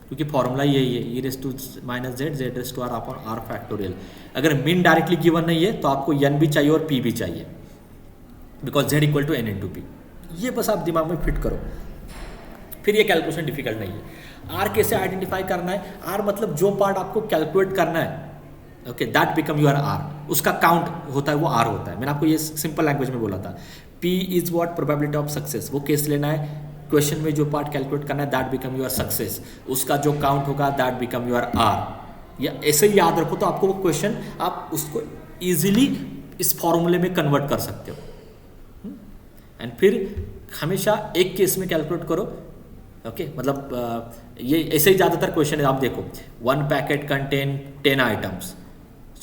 क्योंकि फॉर्मूला यही है, e raise to minus z, z raise to r upon r factorial. अगर मीन डायरेक्टली गिवन नहीं है तो आपको एन भी चाहिए और पी भी चाहिए, because z equal to n into p. ये बस आप दिमाग में फिट करो, फिर ये कैलकुलेशन डिफिकल्ट नहीं है. आर कैसे आइडेंटिफाई करना है? आर मतलब जो पार्ट आपको कैलकुलेट करना है, okay, that become your r. उसका काउंट होता है, वो आर होता है. मैंने आपको ये सिंपल लैंग्वेज में बोला था. P is what? Probability of success. वो केस लेना है, क्वेश्चन में जो पार्ट कैलकुलेट करना है, दैट बिकम यूर सक्सेस. उसका जो काउंट होगा, दैट बिकम यूर आर. या ऐसे ही याद रखो, तो आपको वो क्वेश्चन आप उसको इजीली इस फॉर्मूले में कन्वर्ट कर सकते हो. एंड फिर हमेशा एक केस में कैलकुलेट करो. ओके मतलब ये ऐसे ही ज़्यादातर क्वेश्चन है. आप देखो, 1 packet contain 10 items,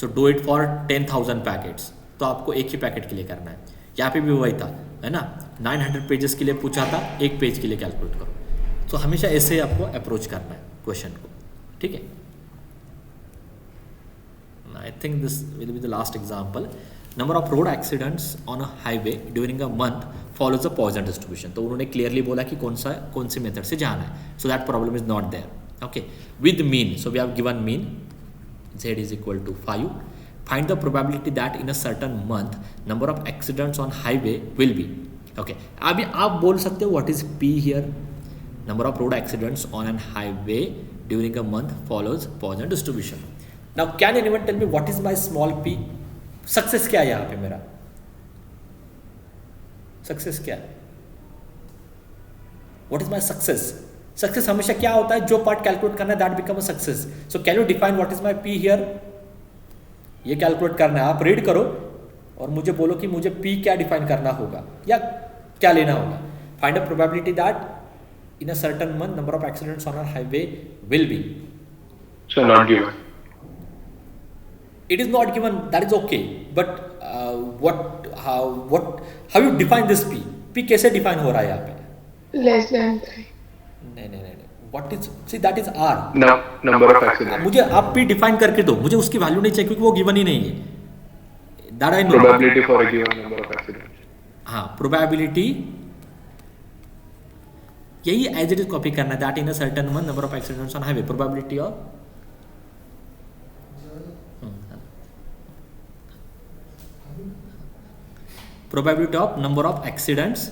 so do it for 10,000 packets. तो आपको एक ही पैकेट के लिए करना है. यहाँ पे भी वही था, है ना, 900 पेजेस के लिए पूछा था, एक पेज के लिए कैलकुलेट करो. तो हमेशा ऐसे आपको अप्रोच करना है क्वेश्चन को. ठीक है, I think this will be the last example. Number of road accidents on a highway during a month follows a Poisson distribution. तो उन्होंने क्लियरली बोला कि कौन सी मेथड से जाना है. So that problem is not there. Okay, with mean, so we have given mean z is equal to 5. Find the probability that in a certain month number of accidents on highway will be. Okay, अभी आप बोल सकते हो what is P here? Number of road accidents on an highway during a month follows Poisson distribution. Now can anyone tell me what is my small p? Success क्या है यहाँ पे मेरा? Success क्या है? What is my success? Success हमेशा क्या होता है? जो पार्ट कैलकुलेट करना है that become a success. So can you define what is my P here? ये कैलकुलेट करना है, आप रीड करो और मुझे बोलो कि मुझे P क्या डिफाइन करना होगा या क्या लेना होगा. Find a probability that in a certain month number of accidents on a highway will be. So not given. It is not given. That is okay. But how you define this P? P कैसे define हो रहा है यहाँ पे? Less than 3. नहीं. What is, see that is R. No, number of accidents. मुझे आप P define करके दो, मुझे उसकी वैल्यू नहीं चाहिए क्योंकि वो गिवन ही नहीं है. That I know. Probability for a given number of accidents. हाँ, प्रोबेबिलिटी यही एज इट इज कॉपी करना है. That in a certain month number of accidents on highway, probability of number of accidents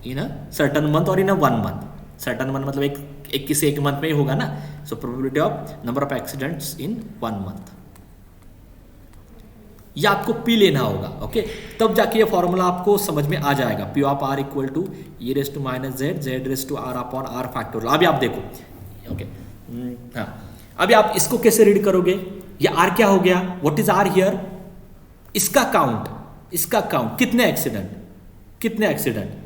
in a certain month और इन अ 1 month. Certain month मतलब एक किसी एक month में ही होगा ना. सो probability of number of accidents in 1 month. ये आपको पी लेना होगा. ओके, तब जाके ये फॉर्मूला आपको समझ में आ जाएगा. P of are equal to e raise to minus z, z raise to r upon r factorial. अभी आप देखो. ओके, हाँ, अभी आप इसको कैसे रीड करोगे? ये आर क्या हो गया? What is r here? इसका काउंट कितने accident.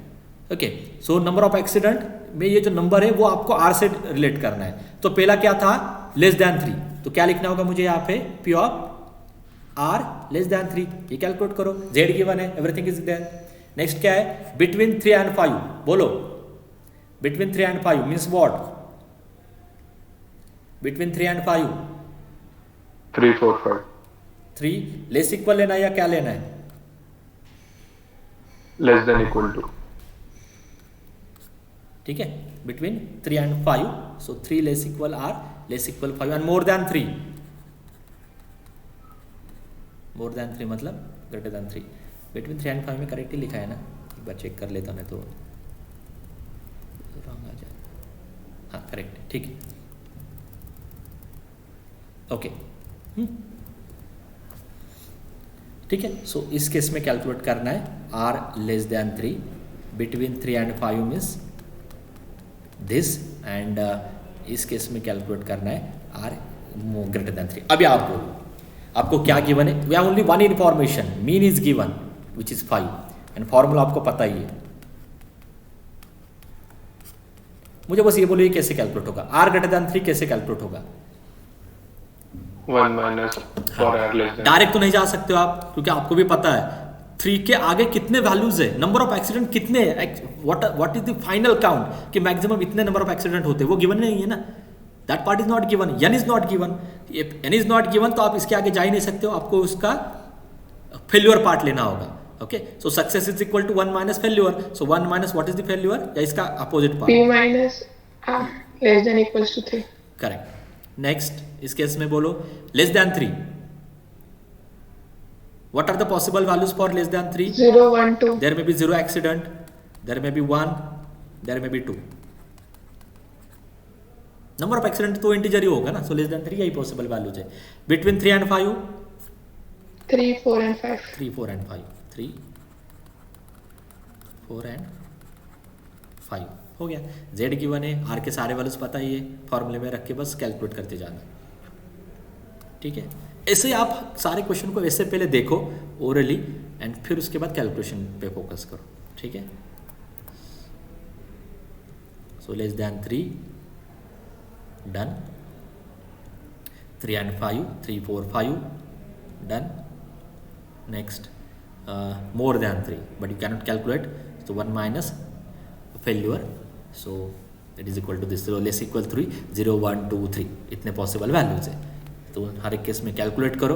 Okay, so number of accident में ये जो नंबर है वो आपको आर से रिलेट करना है. तो पहला क्या था? Less than 3. तो क्या लिखना होगा मुझे यहाँ पे? P of r less than 3. ये कैलकुलेट करो. जेड गिवन है, एवरीथिंग इज देयर. नेक्स्ट क्या है? Between 3 and 5. बोलो, between 3 and 5 means what? Between 3 and 5 3, 4, 5. 3 less equal लेना है या क्या लेना है? Less than equal to. ठीक है, between 3 and 5. So 3 less equal r, less equal 5 and more than 3. More than 3 मतलब greater than 3. Between 3 and 5 में करेक्ट ही लिखा है ना, एक बार चेक कर लेता हूँ तो रॉन्ग आ जाए. हाँ करेक्ट है, ठीक है. ओके ठीक है. सो इस केस में कैलकुलेट करना है r less than 3, between 3 and 5 means this, and इस केस में कैलकुलेट करना है r ग्रेटर देन 3. अभी आप बोलो आपको क्या गिवन है. We have only one information, mean is given which is 5 and formula आपको पता ही है. मुझे बस ये बोलो ये कैसे कैलकुलेट होगा, r ग्रेटर देन 3 कैसे कैलकुलेट होगा. 1 minus for r less than. Direct तो नहीं जा सकते हो आप, क्योंकि आपको भी पता है 3 के आगे कितने वैल्यूज है, नंबर ऑफ एक्सीडेंट कितने, what is the final count कि मैक्सिमम इतने नंबर ऑफ एक्सीडेंट होते हैं, वो गिवन नहीं है ना. That part is not given, n is not given. n is not given तो आप इसके आगे जा ही नहीं सकते हो, आपको उसका फेल्यूर पार्ट लेना होगा. Okay, so success is equal to 1 minus failure. So 1 minus what is the failure, या इसका opposite part p minus r less than equals to 3. Correct. Next इस केस में बोलो less than 3. What are the possible values for less than 3? 0, 1, 2. There may be 0 accident, there may be 1, there may be 2. Number of accident तो integer ही होगा ना, so less than 3 यही possible values है. Between 3 and 5? 3, 4 and 5. 3, 4 and 5. 3, 4 and 5 हो गया. Z given है, R के सारे वैल्यूज पता ही है, फॉर्मूले में रख के बस कैलकुलेट करते जाना. ठीक है, ऐसे आप सारे क्वेश्चन को ऐसे पहले देखो ओरली एंड फिर उसके बाद कैलकुलेशन पे फोकस करो. ठीक है, so less than 3 done, 3 and 5, 3, 4, 5 done. Next more than 3 but you cannot calculate, so 1 minus failure, so it is equal to this. So less equal 3, 0, 1, 2, 3 इतने पॉसिबल वैल्यूज है, तो हर एक केस में कैलकुलेट करो.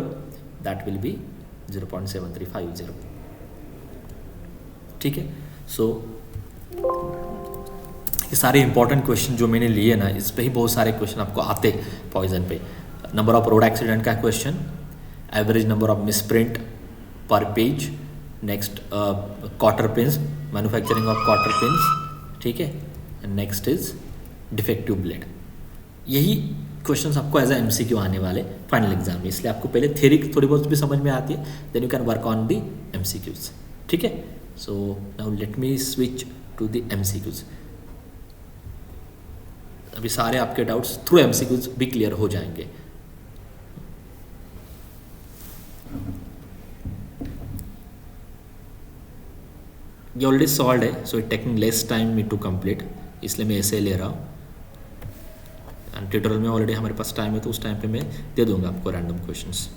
That will B 0.7350. ठीक है, सो ये सारे इंपॉर्टेंट क्वेश्चन जो मैंने लिए ना, इस पे ही बहुत सारे क्वेश्चन आपको आते पॉइजन पे. नंबर ऑफ रोड एक्सीडेंट का question, average number of misprint per page, next quarter pins, manufacturing of quarter pins. ठीक है, and next is defective blade. यही क्वेश्चंस आपको एज ए एमसीक्यू आने वाले फाइनल एग्जाम में, इसलिए आपको पहले थ्योरी थोड़ी बहुत भी समझ में आती है, then you can work on the MCQs. ठीक है, so now let me switch to the MCQs. अभी सारे आपके डाउट्स थ्रू एमसीक्यूज भी क्लियर हो जाएंगे. ये ऑलरेडी सॉल्व है, so it taking less time me to complete, इसलिए मैं ऐसे ले रहा हूँ. एंड ट्यूटोरियल में ऑलरेडी हमारे पास टाइम है, तो उस टाइम पे मैं दे दूंगा आपको रैंडम क्वेश्चंस.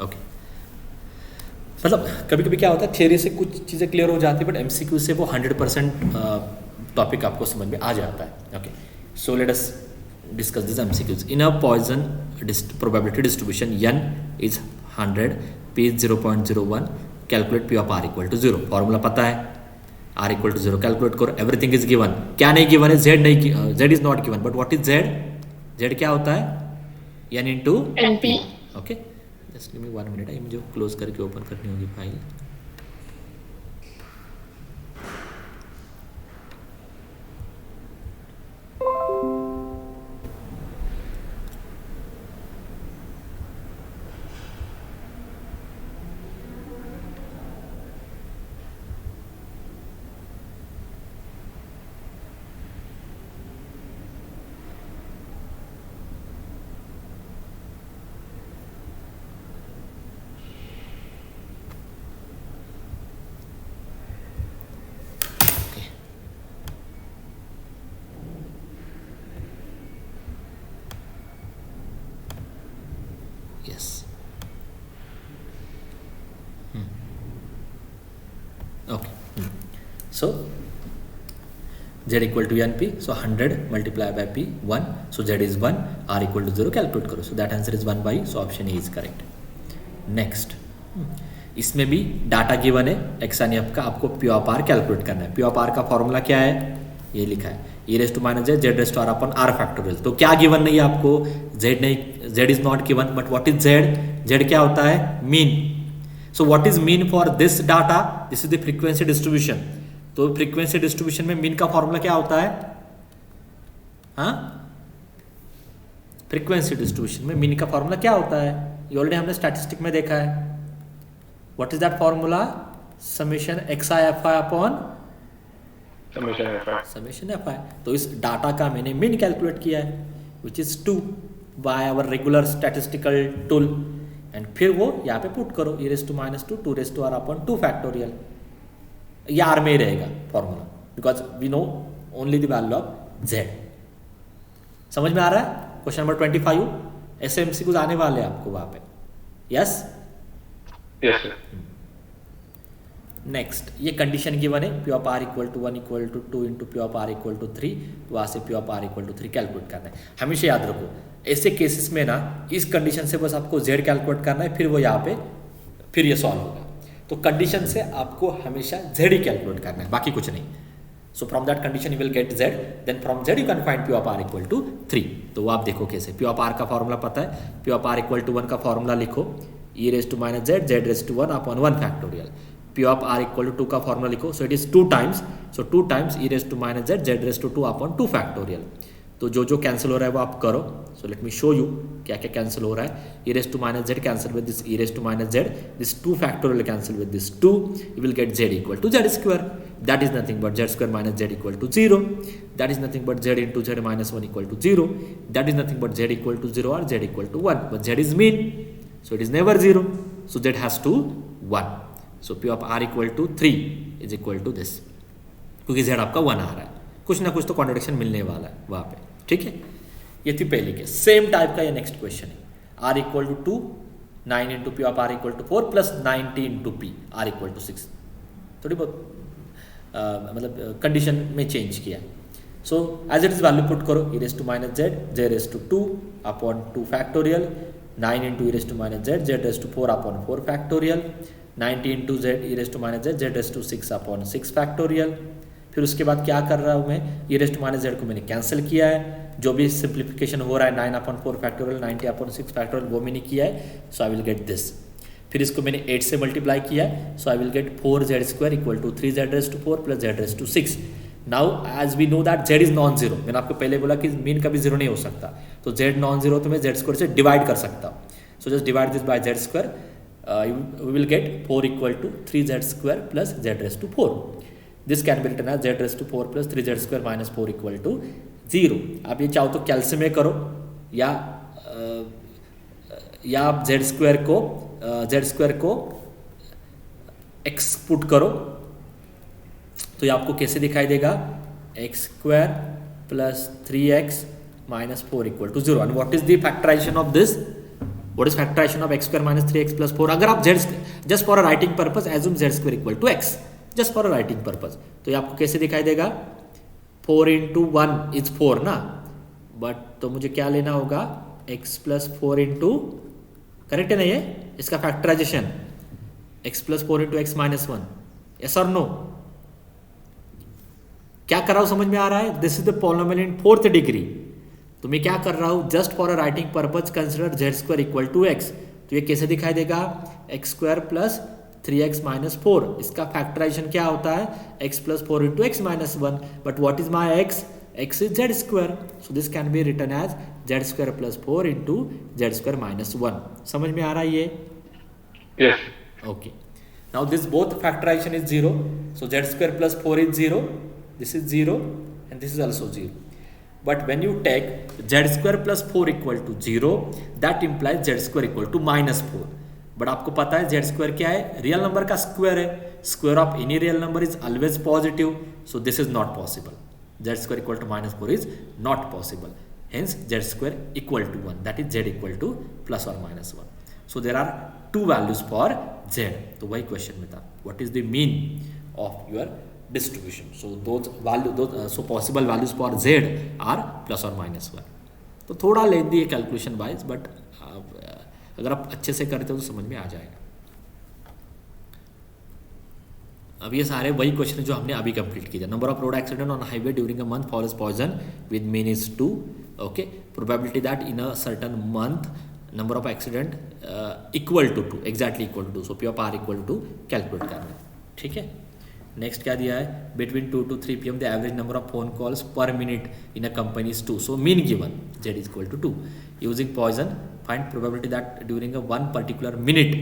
ओके, मतलब कभी कभी क्या होता है थियरी से कुछ चीज़ें क्लियर हो जाती है, बट एमसीक्यू से वो 100% टॉपिक आपको समझ में आ जाता है. Okay, so let us discuss this MCQs. In a Poisson probability distribution n is 100, p is 0.01, calculate p of r equal to 0. Formula पता है, r इक्वल टू 0 कैलकुलेट करो. Everything is given. क्या नहीं गिवन है, z नहीं, z is not given, but what is z? z क्या होता है, n into NP. Okay, just give me 1 minute, ये मुझे क्लोज करके ओपन करनी होगी file. So z equal to np, so 100 multiplied by p 1, so z is 1, r equal to 0 calculate करो. So that answer is 1 by, so option A is correct. Next, इसमें भी data given है x and f का, आपको P of r calculate करना है। P of are का formula क्या है, ये लिखा है e raise to minus z z raise to r upon r factorial. तो क्या गिवन नहीं है आपको, जेड नहीं, z is not given, but what is z, z क्या होता है, mean. So what is mean for this data, this is the frequency distribution. तो फ्रीक्वेंसी डिस्ट्रीब्यूशन में मीन का फॉर्मूला क्या होता है, हाँ, फ्रीक्वेंसी डिस्ट्रीब्यूशन में मीन का फॉर्मूला क्या होता है, ये ऑलरेडी हमने स्टैटिस्टिक में देखा है। What is that formula, summation x i f i upon summation f i. तो इस डाटा का मैंने मीन कैलकुलेट किया है which is 2 by our regular statistical tool, and फिर वो यहाँ पे पुट करो e raise to minus 2 2 raise to r upon 2 factorial. ये आर में ही रहेगा formula, because we know only the value of z. समझ में आ रहा है। क्वेश्चन नंबर 25 ऐसे एमसीक्यूज आने वाले हैं आपको वहां पे, यस यस सर। नेक्स्ट, ये कंडीशन गिवन है P of are equal to 1 equal to 2 into P of are equal to 3, तो वहाँ से P of are equal to 3 calculate करना है। हमेशा याद रखो ऐसे केसेस में ना इस कंडीशन से बस आपको जेड कैलकुलेट करना है, फिर वो यहाँ पे फिर ये सॉल्व होगा। तो कंडीशन से आपको हमेशा जेड ही कैलकुलेट करना है, बाकी कुछ नहीं। So from that condition you will get z, then from z you can find P of are equal to 3। तो वो आप देखो कैसे, पी ऑफ आर का फॉर्मूला पता है, P of are equal to 1 का फॉर्मूला लिखो, e raise to minus z z raise to 1 upon 1 factorial. P of are equal to 2 का फॉर्मूला लिखो, so it is 2 times, so 2 times e raise to minus z z raise to 2 upon 2 factorial. तो जो जो cancel हो रहा है वो आप करो। So let me show you क्या क्या कैंसिल हो रहा है। E raise to minus z cancel with this e raise to minus z, this 2 factorial cancel with this 2, you will get z equal to z square, that is nothing but z square minus z equal to 0, that is nothing but z into z minus 1 equal to 0, that is nothing but z equal to 0 or z equal to 1, but z is mean, so it is never 0, so z has to 1, so p of r equal to 3 is equal to this, क्योंकि z आपका 1 आ रहा है, कुछ ना कुछ तो contradiction मिलने वाला है वहाँ पे, ठीक है। ये थी पहली केस। सेम टाइप का ये नेक्स्ट क्वेश्चन है, r equal to 2 9 into p of r equal to 4 plus 90 into p r equal to 6, थोड़ी बहुत मतलब कंडीशन में चेंज किया। So as it is value put करो, e raise to minus z z raise to 2 upon 2 factorial, 9 into e raise to minus z z raise to 4 upon 4 factorial, 90 into z e raise to minus z z raise to 6 upon 6 factorial. फिर उसके बाद क्या कर रहा हूँ मैं, e raise to minus z को मैंने कैंसिल किया है, जो भी सिंप्लीफिकेशन हो रहा है 9 अपॉन 4 फैक्टोरियल 90 अपॉन 6 फैक्टोरियल वो मैंने किया है, so I will get this. फिर इसको मैंने 8 से मल्टीप्लाई किया है, so I will get 4z square equal to 3z raise to 4 plus z raise to 6। Now as we know that z is non zero, मैंने आपको पहले बोला कि मीन कभी जीरो नहीं हो सकता, तो z नॉन जीरो तो मैं z स्क्वायर से डिवाइड कर सकता हूँ। So just divide this by z square, we will get 4 equal to 3z square plus z raise to 4। This can be written as z raise to 4 plus 3z square minus 4 equal to 0। आप ये चाहो तो calcium में करो या आप z square को x put करो, तो ये आपको कैसे दिखाई देगा, x square plus 3x minus 4 equal to 0। And what is the factorization of this, what is factorization of x square minus 3x plus 4। अगर आप z just for a writing purpose assume z square equal to x, just for a writing purpose, तो ये आपको कैसे दिखाई देगा, 4 into 1 is 4 ना, but तो मुझे क्या लेना होगा, x प्लस 4 इंटू, करेक्ट है ना ये इसका factorization, x plus 4 into x minus 1, yes और नो। क्या कर रहा हूं समझ में आ रहा है, this is the polynomial in 4th degree. तो मैं क्या कर रहा हूं, just for a writing purpose consider z square equal to x, तो ये कैसे दिखाई देगा, x square plus 3x minus 4, इसका फैक्टराइजेशन क्या होता है, x plus 4 into x minus 1, but what is my x is z square, so this can be written as z square plus 4 into z square minus 1। समझ में आ रहा है ये, Yes. okay, now this both factorization is 0, so z square plus 4 is 0, this is 0 and this is also 0, but when you take z square plus 4 equal to 0, that implies z square equal to minus 4, but आपको पता है z square क्या है, real number का square है, square of any real number is always positive, so this is not possible, z square equal to minus 4 is not possible, hence z square equal to 1, that is z equal to plus or minus 1, so there are two values for z। तो वही question में था, what is the mean of your distribution, so those so possible values for z are plus or minus 1। तो थोड़ा लेंदी है calculation wise, but अगर आप अच्छे से करते हो तो समझ में आ जाएगा। अब ये सारे वही क्वेश्चन जो हमने अभी कंप्लीट किया. Number of road accident on highway during a month follows Poisson with mean is 2. Okay, probability that in a certain month number of accident equal to 2, exactly equal to 2. So P of are equal to calculate करना है. ठीक है. Next क्या दिया है, between 2 to 3 PM the average number of phone calls per minute in a company is 2. So mean given z is equal to 2. Using Poisson find probability that during a one particular minute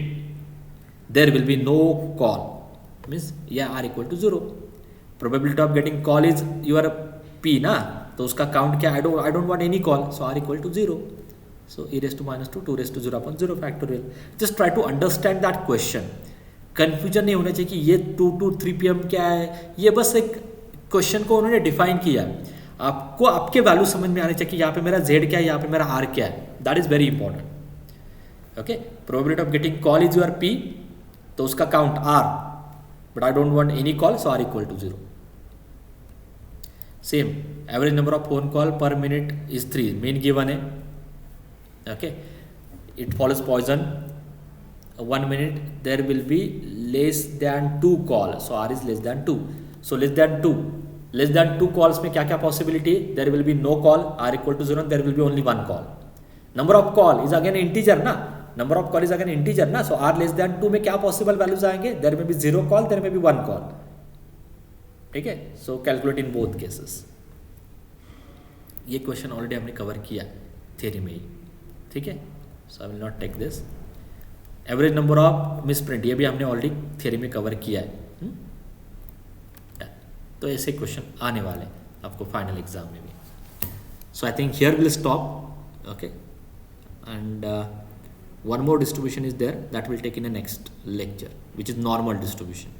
there will be no call, means या r equal to 0. Probability of getting call is your P ना, तो उसका count क्या, I don't want any call, so r equal to 0. So e raised to minus 2, 2 raised to 0 upon 0 factorial. Just try to understand that question. Confusion नहीं होना चाहिए कि ये 2 to 3 PM क्या है. ये बस एक क्वेश्चन को उन्होंने डिफाइन किया. आपको आपके वैल्यू समझ में आने चाहिए कि यहाँ पे मेरा z क्या है, यहाँ पे मेरा r क्या है. That is very important. Okay, probability of getting call is your p, तो उसका count r, but I don't want any call, so r equal to 0. Same average number of phone call per minute is 3, mean given है. Okay, it follows Poisson 1 minute there will be less than 2 call, so r is less than 2. So less than 2 calls में क्या क्या possibility, there will be no call, r equal to 0, and there will be only 1 call. Number of call is again integer ना, number of call is again integer ना, so r less than 2 में क्या possible values आएंगे, there may be 0 call, there may be 1 call. ठीक है, so calculate in both cases. ये question already हमने cover किया थ्योरी में ही. ठीक है, so I will not take this. Average number of misprint, ये भी हमने ऑलरेडी थ्योरी में कवर किया है. तो ऐसे क्वेश्चन आने वाले आपको फाइनल एग्जाम में भी. So I think here will stop. Okay, and one more distribution is there that will take in a next lecture, which is normal distribution.